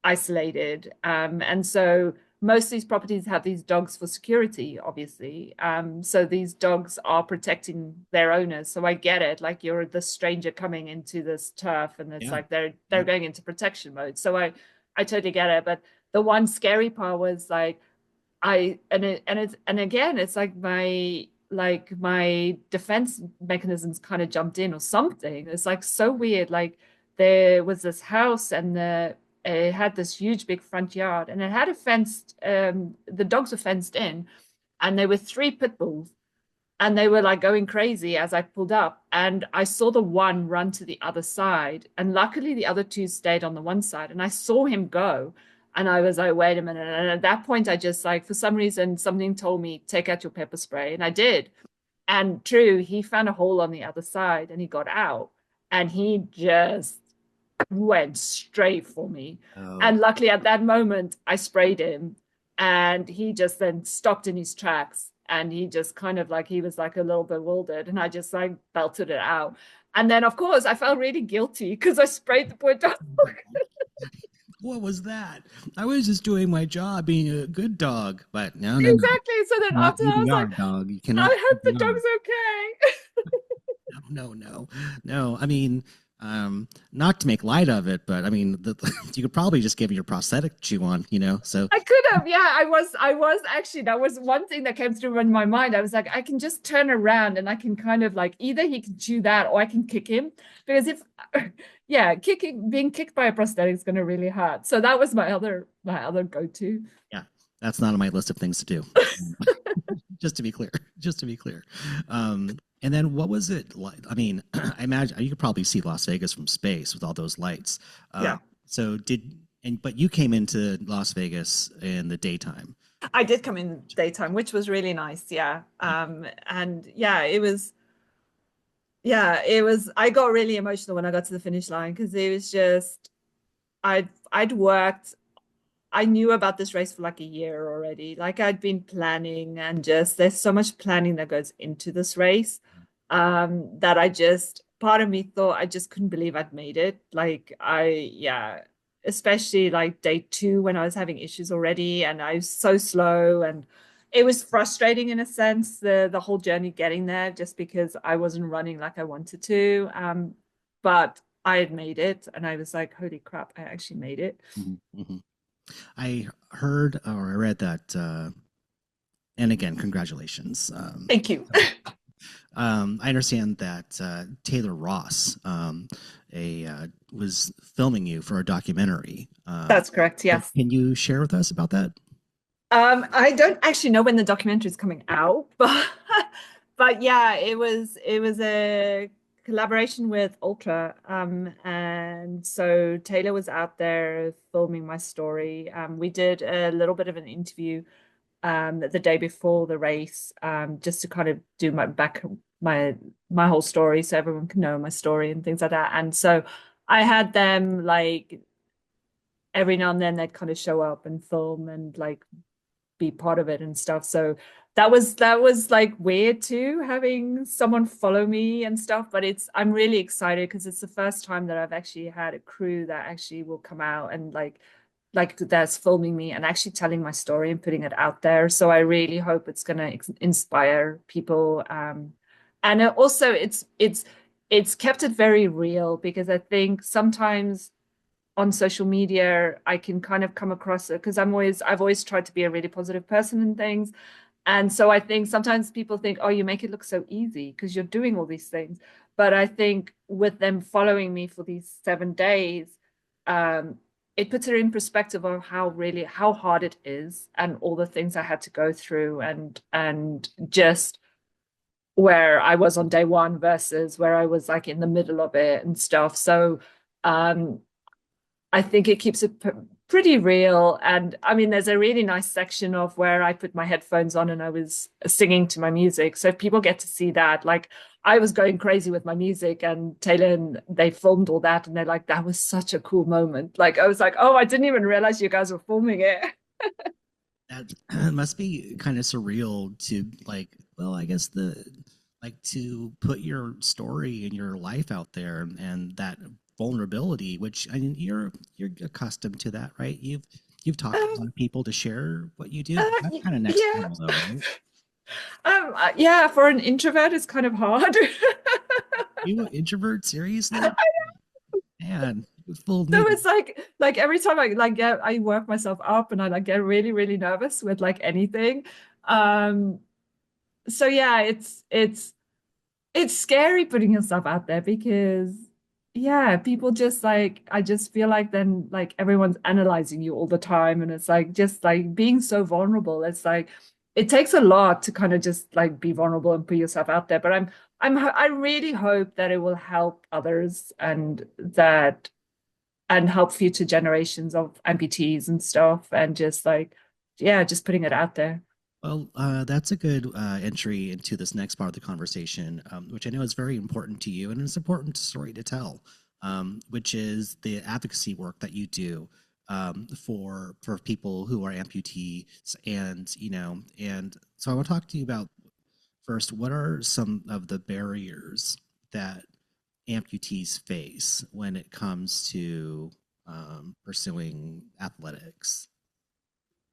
isolated. And so most of these properties have these dogs for security, obviously. So these dogs are protecting their owners. So I get it. Like you're the stranger coming into this turf, and it's Yeah. like they're Yeah. going into protection mode. So I totally get it. But the one scary part was like and again, it's like my defense mechanisms kind of jumped in or something. It's like so weird. Like there was this house and it had this huge big front yard and it had a fenced the dogs were fenced in, and there were three pit bulls, and they were like going crazy as I pulled up, and I saw the one run to the other side, and luckily the other two stayed on the one side, and I saw him go, and I was like, wait a minute. And at that point I just like, for some reason something told me take out your pepper spray, and I did. And true, he found a hole on the other side and he got out, and he just went straight for me. Oh, And luckily at that moment, I sprayed him, and he just then stopped in his tracks. And he just kind of like, he was like a little bewildered. And I just like belted it out. And then, of course, I felt really guilty because I sprayed the poor dog. what was that? I was just doing my job, being a good dog. But no, no, no. Exactly. So then Not after that, I was PBR, like, dog. You cannot I hope the PBR. dog's okay. No, no, no, no. I mean, not to make light of it, but I mean, you could probably just give your prosthetic chew on, So I could have, yeah. I was actually, that was one thing that came through in my mind. I was like, I can just turn around and I can kind of like either he can chew that or I can kick him. Because if yeah, being kicked by a prosthetic is gonna really hurt. So that was my other go-to. yeah. That's not on my list of things to do. Just to be clear, just to be clear. And then what was it like? I mean, I imagine you could probably see Las Vegas from space with all those lights. Yeah. So but you came into Las Vegas in the daytime. I did come in daytime, which was really nice. Yeah. And yeah, it was, I got really emotional when I got to the finish line because it was just, I'd worked, I knew about this race for like a year already. Like I'd been planning and just there's so much planning that goes into this race that I just part of me thought I just couldn't believe I'd made it. Like yeah, especially like day two when I was having issues already and I was so slow and it was frustrating in a sense the whole journey getting there just because I wasn't running like I wanted to. But I had made it and I was like, holy crap, I actually made it. Mm-hmm. I heard or I read that, and again, congratulations. Thank you. I understand that Taylor Ross was filming you for a documentary. That's correct, yes. Can you share with us about that? I don't actually know when the documentary is coming out, but yeah, it was a collaboration with Ultra, and so Taylor was out there filming my story. We did a little bit of an interview the day before the race, just to kind of do my my whole story so everyone can know my story and things like that. And so I had them like every now and then they'd kind of show up and film and like be part of it and stuff. So that was like weird too, having someone follow me and stuff. But I'm really excited because it's the first time that I've actually had a crew that actually will come out and like that's filming me and actually telling my story and putting it out there. So I really hope it's gonna inspire people. And also it's kept it very real because I think sometimes on social media I can kind of come across it because I've always tried to be a really positive person and things. And so I think sometimes people think, oh, you make it look so easy because you're doing all these things. But I think with them following me for these 7 days, um, it puts it in perspective of how hard it is and all the things I had to go through and just where I was on day one versus where I was like in the middle of it and stuff. So um, I think it keeps it pretty real. And I mean, there's a really nice section of where I put my headphones on and I was singing to my music. So if people get to see that, like I was going crazy with my music and Taylor and they filmed all that and they're like, that was such a cool moment. Like I was like, oh, I didn't even realize you guys were filming it. That must be kind of surreal to like, well, I guess like to put your story and your life out there and that vulnerability, which I mean, you're accustomed to that, right? You've talked to a lot of people to share what you do. That's kind of next Yeah. level though, right? Yeah, for an introvert, it's kind of hard. You an introvert, seriously? Man, fooled So me. it's like every time I work myself up and I like get really, really nervous with like anything. Um, so yeah, it's scary putting yourself out there because yeah, people just like I just feel like then like everyone's analyzing you all the time and it's like just like being so vulnerable. It's like it takes a lot to kind of just like be vulnerable and put yourself out there. But I really hope that it will help others and help future generations of amputees and stuff and just like yeah, just putting it out there. Well, that's a good entry into this next part of the conversation, which I know is very important to you, and it's an important story to tell, which is the advocacy work that you do for people who are amputees, and and so I want to talk to you about first what are some of the barriers that amputees face when it comes to pursuing athletics.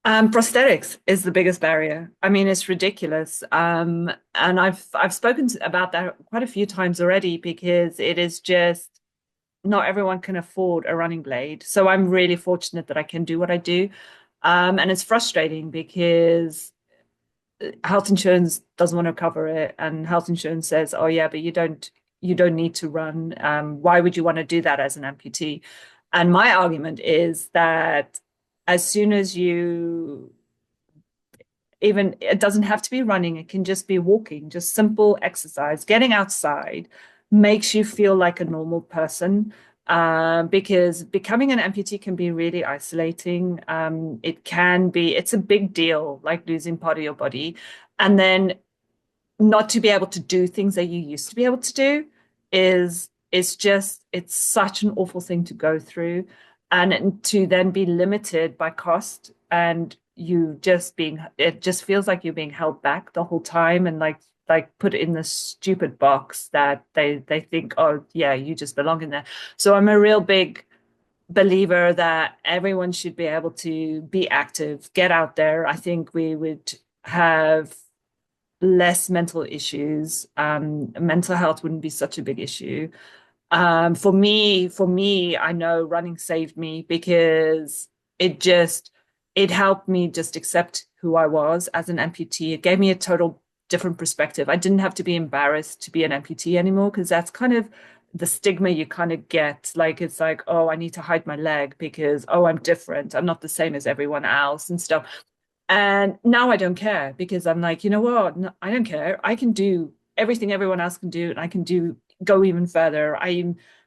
Prosthetics is the biggest barrier. I mean, it's ridiculous. And I've spoken about that quite a few times already because it is just not everyone can afford a running blade. So I'm really fortunate that I can do what I do. And it's frustrating because health insurance doesn't want to cover it, and health insurance says, "Oh yeah, but you don't need to run. Why would you want to do that as an amputee?" And my argument is that as soon as you even it doesn't have to be running, it can just be walking, just simple exercise. Getting outside makes you feel like a normal person. Because becoming an amputee can be really isolating. It's a big deal, like losing part of your body. And then not to be able to do things that you used to be able to do it's such an awful thing to go through, and to then be limited by cost, and it just feels like you're being held back the whole time, and like put in this stupid box that they think, oh yeah, you just belong in there. So I'm a real big believer that everyone should be able to be active, get out there. I think we would have less mental issues. Mental health wouldn't be such a big issue. For me, I know running saved me because it just it helped me just accept who I was as an amputee. It gave me a total different perspective. I didn't have to be embarrassed to be an amputee anymore, because that's kind of the stigma you kind of get. Like it's like, oh, I need to hide my leg because, oh, I'm different. I'm not the same as everyone else and stuff. And now I don't care, because I'm like, you know what? No, I don't care. I can do everything everyone else can do, and I can go even further.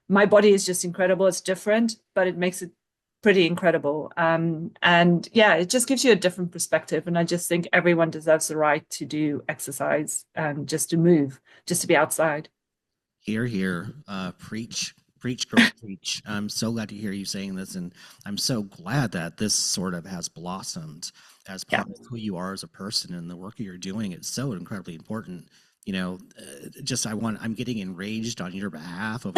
My body is just incredible. It's different, but it makes it pretty incredible. And yeah, it just gives you a different perspective. And I just think everyone deserves the right to do exercise and just to move, just to be outside. Here, here. Preach, preach, girl, preach. I'm so glad to hear you saying this, and I'm so glad that this sort of has blossomed as Yeah. part of who you are as a person, and the work that you're doing. It's so incredibly important. I'm getting enraged on your behalf of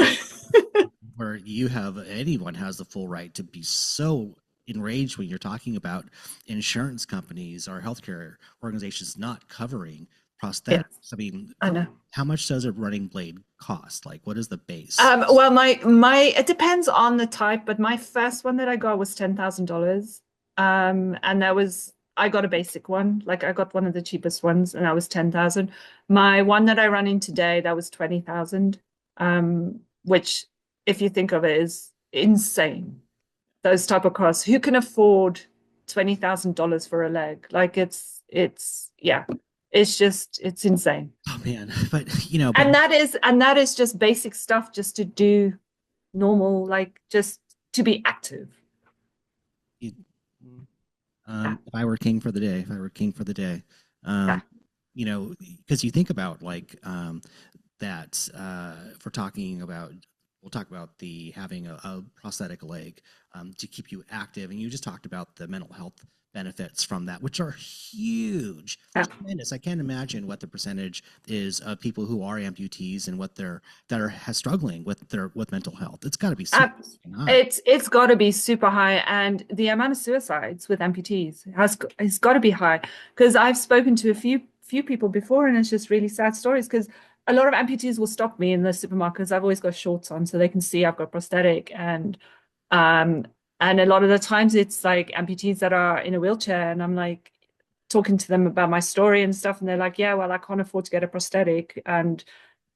where anyone has the full right to be so enraged when you're talking about insurance companies or healthcare organizations not covering Yes, prosthetics. I mean, I know. how much does a running blade cost? Like, what is the base? Well, my it depends on the type, but my first one that I got was $10,000. And that was I got a basic one, like I got one of the cheapest ones, and that was 10,000. My one that I run in today, that was 20,000. Which, if you think of it, is insane. Those type of costs. Who can afford $20,000 for a leg? Like yeah, it's insane. Oh man, but And that is just basic stuff just to do normal, like just to be active. you, Yeah, if I were king for the day, if I were king for the day, yeah, um, because you think about like that if we're talking about we'll talk about the having a prosthetic leg to keep you active, and you just talked about the mental health benefits from that, which are huge, yeah. tremendous. I can't imagine what the percentage is of people who are amputees and what they're that are struggling with mental health. It's got to be Uh, super high. it's got to be super high, and the amount of suicides with amputees has got to be high, because I've spoken to a few people before, and it's just really sad stories. Because a lot of amputees will stop me in the supermarkets. I've always got shorts on, so they can see I've got prosthetic, um, and a lot of the times it's like amputees that are in a wheelchair, and I'm like talking to them about my story and stuff, and they're like, "Yeah, well, I can't afford to get a prosthetic," and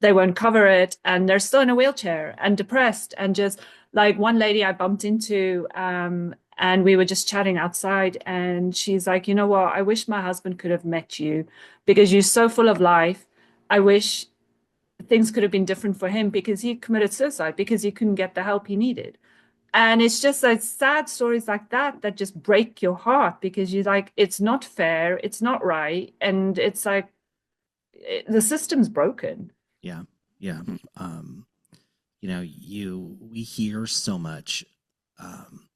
they won't cover it, and they're still in a wheelchair and depressed. And just like one lady I bumped into, and we were just chatting outside, and she's like, you know what, I wish my husband could have met you, because you're so full of life. I wish things could have been different for him, because he committed suicide because he couldn't get the help he needed. And it's just like sad stories like that that just break your heart, because you're like, it's not fair, it's not right, and it's like the system's broken. Yeah, yeah. Um, we hear so much um,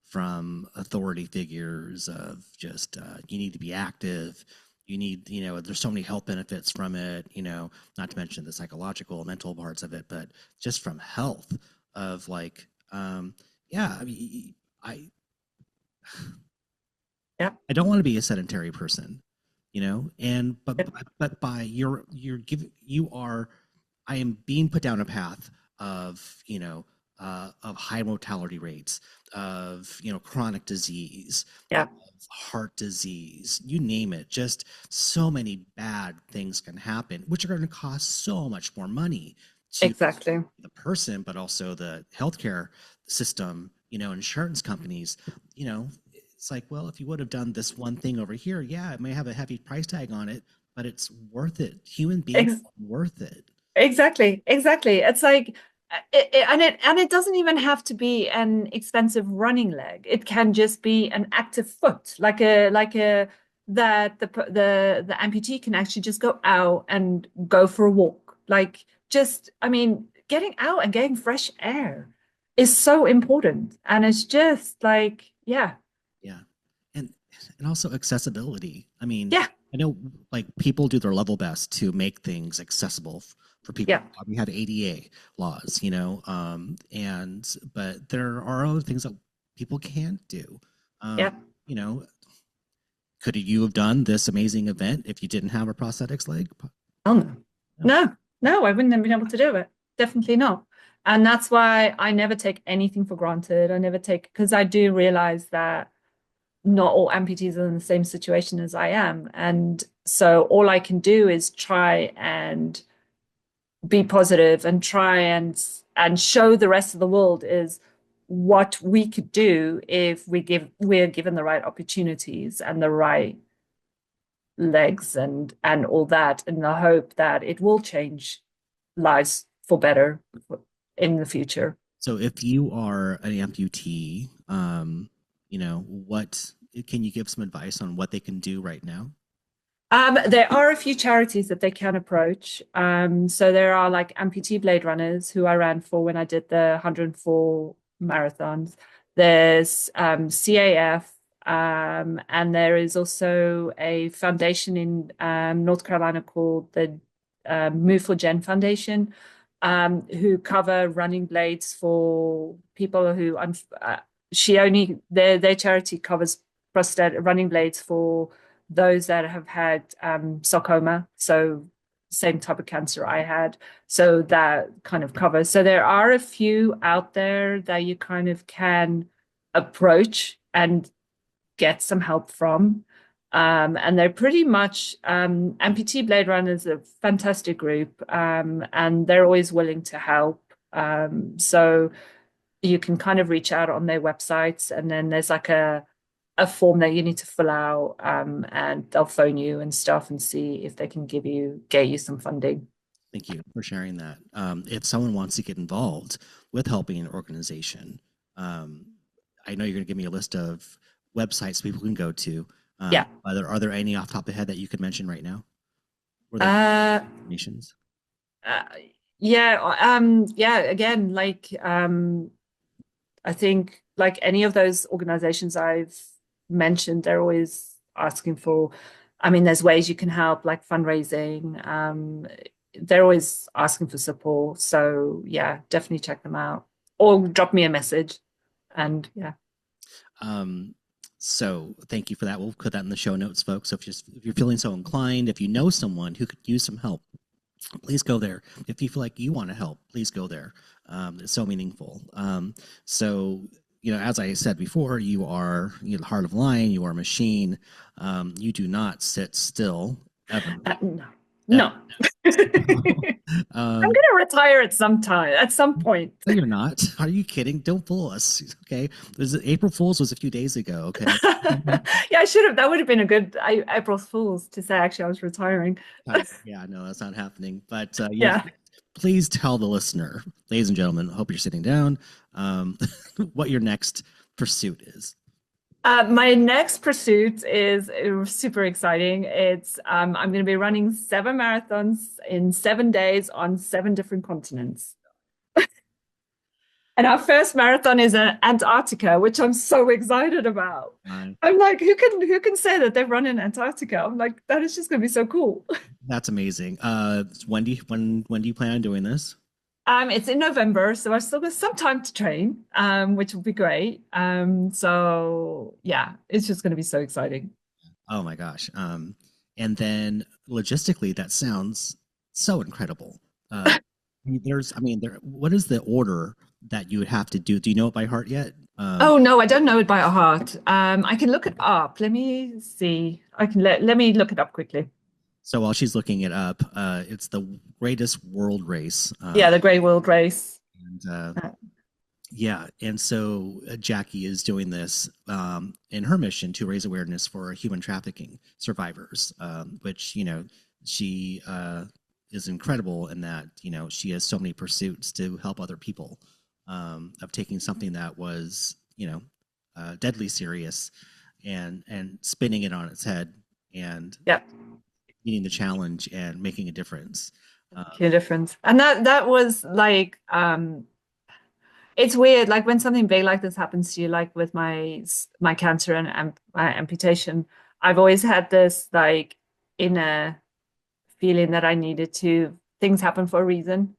from authority figures of just you need to be active. You need, there's so many health benefits from it. Not to mention the psychological, mental parts of it, but just from health of like, yeah. I mean, I Yeah. I don't want to be a sedentary person, and but by you're giving you are I am being put down a path of high mortality rates, of chronic disease, of Yeah, heart disease, you name it. Just so many bad things can happen, which are going to cost so much more money to exactly. the person, but also the healthcare system, insurance companies, you know. it's like, well, if you would have done this one thing over here, yeah, it may have a heavy price tag on it, but it's worth it. Human beings Ex worth it. exactly, exactly. It's like and it doesn't even have to be an expensive running leg. It can just be an active foot, like a that the amputee can actually just go out and go for a walk. Like just, I mean, getting out and getting fresh air is so important. And it's just like, yeah, Yeah. And and also accessibility. I mean, yeah, I know like people do their level best to make things accessible for people. yeah, We have ADA laws, and but there are other things that people can't do. yeah. You know, could you have done this amazing event if you didn't have a prosthetics leg? Oh no. No. No, no, I wouldn't have been able to do it. Definitely not. And that's why I never take anything for granted. I never take, because I do realize that not all amputees are in the same situation as I am. And so all I can do is try and be positive and try and show the rest of the world is what we could do if we're given the right opportunities and the right legs and all that in the hope that it will change lives for better in the future. So if you are an amputee, what can you give some advice on what they can do right now? There are a few charities that they can approach. So there are like amputee blade runners who I ran for when I did the 104 marathons. There's CAF, and there is also a foundation in North Carolina called the Move for Gen Foundation, who cover running blades for people who she only their charity covers prosthetic running blades for those that have had sarcoma, so same type of cancer I had. So that kind of covers. So there are a few out there that you kind of can approach and get some help from. And they're pretty much Amputee Blade Runners, a fantastic group, and they're always willing to help. So you can kind of reach out on their websites, and then there's like a form that you need to fill out, and they'll phone you and stuff and see if they can get you some funding. Thank you for sharing that. If someone wants to get involved with helping an organization, um, I know you're going to give me a list of websites people can go to. Yeah. Are there any off the top of the head that you could mention right now? Where they Uh, nations? uh, yeah. Yeah. Again, like I think like any of those organizations I've mentioned, they're always asking for. I mean, there's ways you can help, like fundraising. They're always asking for support. So yeah, definitely check them out or drop me a message. And yeah. Um, so thank you for that. We'll put that in the show notes, folks. So if you're feeling so inclined, if you know someone who could use some help, please go there. If you feel like you want to help, please go there. It's so meaningful. So as I said before, you are the heart of lion. You are a machine. You do not sit still ever. No, Ever. no. I'm gonna retire at some point. No, you're not. Are you kidding? Don't fool us. Okay. April Fool's was a few days ago. Okay. Yeah, I should have. That would have been a good April Fool's to say actually I was retiring. Yeah, no, that's not happening. But Yeah. please tell the listener, ladies and gentlemen, I hope you're sitting down, what your next pursuit is. My next pursuit is super exciting. It's I'm going to be running 7 marathons in 7 days on 7 different continents. And our first marathon is in Antarctica, which I'm so excited about. I'm like, who can say that they've run in Antarctica? I'm like, that is just going to be so cool. That's amazing. When do you plan on doing this? It's in November, so I've still got some time to train, which will be great. So yeah, it's just going to be so exciting. Oh my gosh. And then logistically, that sounds so incredible. What is the order that you would have to do? Do you know it by heart yet? Oh no, I don't know it by heart. I can look it up. Let me see. I can let me look it up quickly. So while she's looking it up, it's the greatest world race. Yeah, the Grey World Race. And Uh, Yeah, and so Jackie is doing this in her mission to raise awareness for human trafficking survivors, which she is incredible in that she has so many pursuits to help other people, of taking something that was deadly serious and spinning it on its head and Yeah, meeting the challenge and making a difference. making a difference. And that was like it's weird, like when something big like this happens to you, like with my cancer and my amputation, I've always had this like inner feeling that I needed to things happen for a reason.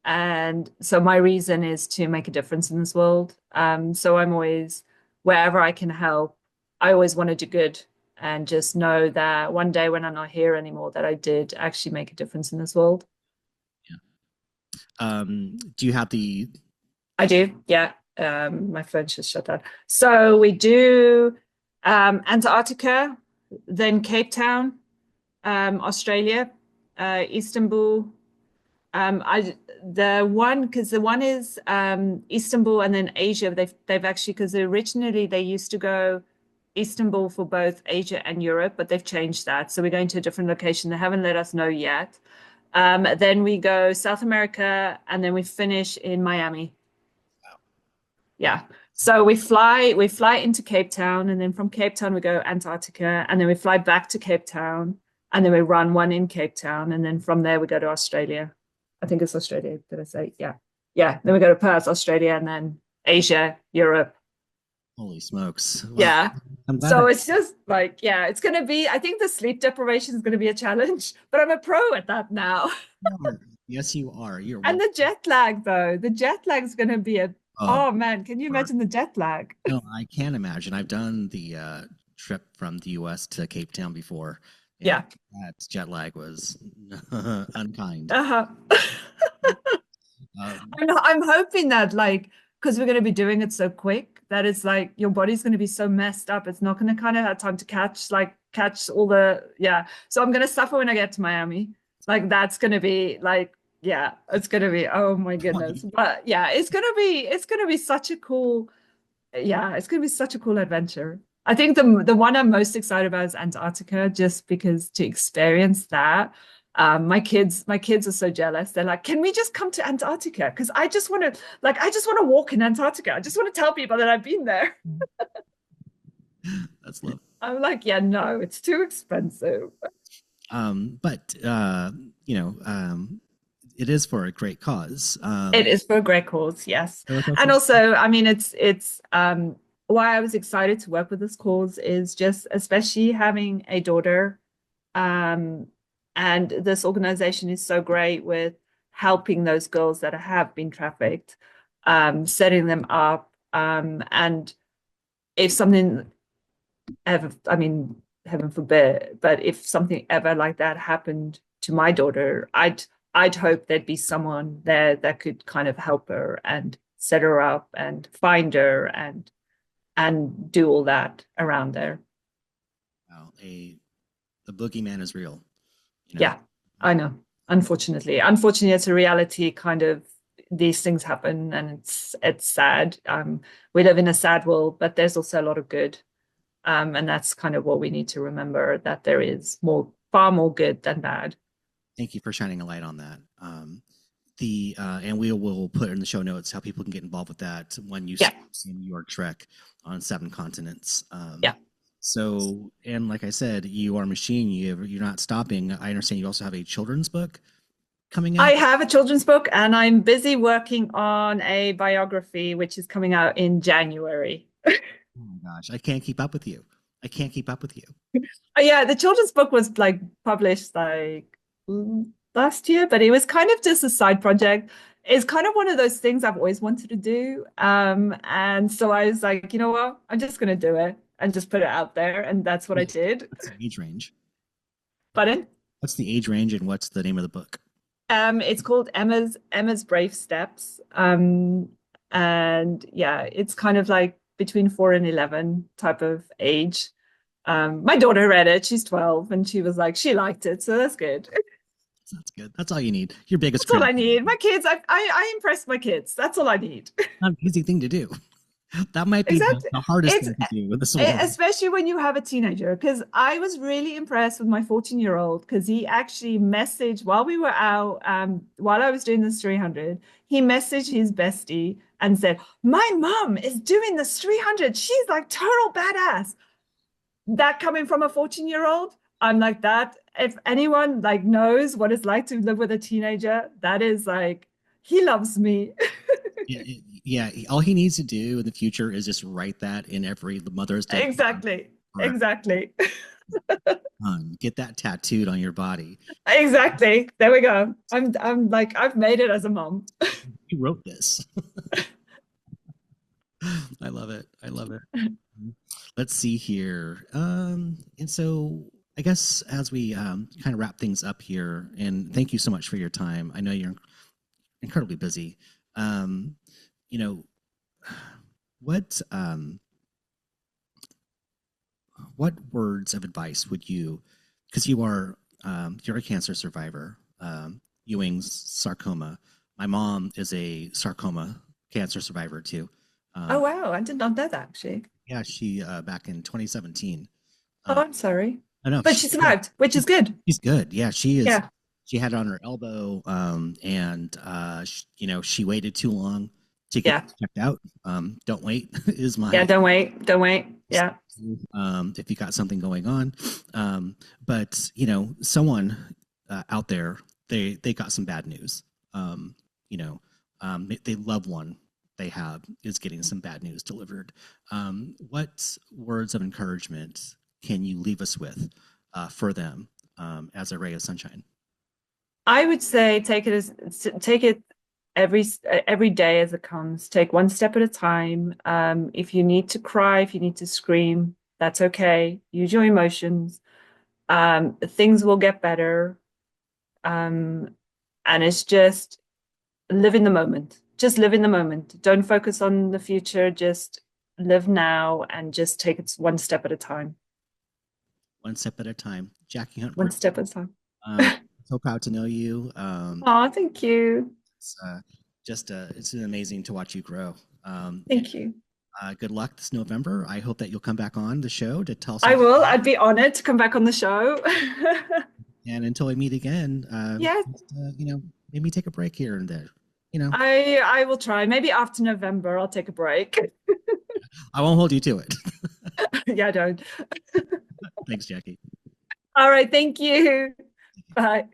And so my reason is to make a difference in this world. So I'm always, wherever I can help, I always want to do good and just know that one day when I'm not here anymore, that I did actually make a difference in this world. Do you have the I do, yeah. My phone just shut down. So we do Antarctica, then Cape Town, Australia, Istanbul. I the one because the one is Istanbul and then Asia. They've actually because originally they used to go Istanbul for both Asia and Europe, but they've changed that. So we're going to a different location. They haven't let us know yet. Then we go South America and then we finish in Miami. Yeah. So we fly into Cape Town and then from Cape Town we go Antarctica and then we fly back to Cape Town and then we run one in Cape Town and then from there we go to Australia. I think it's Australia, did I say? Yeah. Yeah. Then we go to Perth, Australia, and then Asia, Europe. holy smokes? Well, Yeah. I'm glad So it's just like, yeah, it's gonna be, I think the sleep deprivation is gonna be a challenge, but I'm a pro at that now. you are. Yes, you are. You're And well. the jet lag though, the jet lag is gonna be a Oh, oh man, can you Lord. imagine the jet lag? No, I can't imagine. I've done the trip from the U.S. to Cape Town before, and Yeah. that jet lag was unkind. Uh-huh. Um, I'm hoping that like because we're going to be doing it so quick that it's like your body's going to be so messed up it's not going to kind of have time to catch all the yeah so I'm going to suffer when I get to Miami like that's going to be like yeah it's going to be oh my goodness but yeah it's going to be such a cool yeah it's going to be such a cool adventure. I think the one I'm most excited about is Antarctica, just because to experience that. My kids are so jealous. They're like, "Can we just come to Antarctica? Because I just want to walk in Antarctica. I just want to tell people that I've been there." that's love. I'm like, "Yeah, no, it's too expensive." But it is for a great cause. It is for a great cause, yes. So And that's also, I mean, it's why I was excited to work with this cause is just especially having a daughter. Um, and this organization is so great with helping those girls that have been trafficked, setting them up. And if something ever, I mean, heaven forbid, but if something ever like that happened to my daughter, I'd hope there'd be someone there that could kind of help her and set her up and find her and do all that around there. wow, the boogeyman is real. You know. Yeah, I know. Unfortunately, it's a reality. Kind of these things happen, and it's sad. We live in a sad world, but there's also a lot of good, and that's kind of what we need to remember that there is far more good than bad. Thank you for shining a light on that. The and we will put in the show notes how people can get involved with that when you Yeah, start in your trek on 7 continents. yeah. So, and like I said, you are a machine. You're not stopping. I understand you also have a children's book coming I out. have a children's book, and I'm busy working on a biography, which is coming out in January. Oh my gosh, I can't keep up with you. I can't keep up with you. Oh, yeah, the children's book was like published like last year, but it was kind of just a side project. It's kind of one of those things I've always wanted to do. And so I was like, you know what? I'm just going to do it and just put it out there. And that's what I did. What's the age range? But What's the age range and what's the name of the book? it's called Emma's Brave Steps. And yeah, it's kind of like between 4 and 11 type of age. My daughter read it. She's 12 and she was like, she liked it. So that's good. That's good. That's all you need. Your biggest That's all critic. I need. My kids, I impress my kids. That's all I need. Not an easy thing to do. That might be Exactly. the hardest It's thing to do with this world. especially when you have a teenager, because I was really impressed with my 14-year-old because he actually messaged while we were out, while I was doing this 300, he messaged his bestie and said, "My mom is doing this 300. She's like total badass." That coming from a 14-year-old, I'm like that. If anyone like knows what it's like to live with a teenager, that is like he loves me. Yeah, all he needs to do in the future is just write that in every Mother's Day card Exactly. forever. Exactly. Get that tattooed on your body. Exactly. There we go. I'm like I've made it as a mom. You wrote this. I love it. I love it. Let's see here. And so I guess as we kind of wrap things up here, and thank you so much for your time. I know you're incredibly busy. Um, you know, what what words of advice would you, because you're a cancer survivor, Ewing's sarcoma. My mom is a sarcoma cancer survivor too. Oh Um, wow, I did not know that actually. yeah, she back in 2017. Oh, Uh, I'm sorry. I know But she survived, which is she's, good. she's good. Yeah, she is. Yeah. She had it on her elbow, and she waited too long to get Yeah. this checked out. Don't wait is Yeah, my don't wait. Don't wait. Yeah. if you got something going on. But someone out there, they got some bad news. Um, they love one they have is getting some bad news delivered. What words of encouragement can you leave us with for them as a ray of sunshine? I would say take it every day as it comes. Take one step at a time. If you need to cry, if you need to scream, that's okay. Use your emotions. Things will get better. Um, and it's just live in the moment. Just live in the moment. Don't focus on the future. Just live now and just take it one step at a time. One step at a time. Jacky One Hunt-Broesma, step at a time. so proud to know you. Oh, thank you. It's it's amazing to watch you grow. And Thank you. good luck this November. I hope that you'll come back on the show to tell I some. will. I'd be honored to come back on the show. And until we meet again, Yes, maybe take a break here and there. You know, I will try. Maybe after November, I'll take a break. I won't hold you to it. Yeah, I don't. Thanks, Jacky. All right. Thank you. Bye.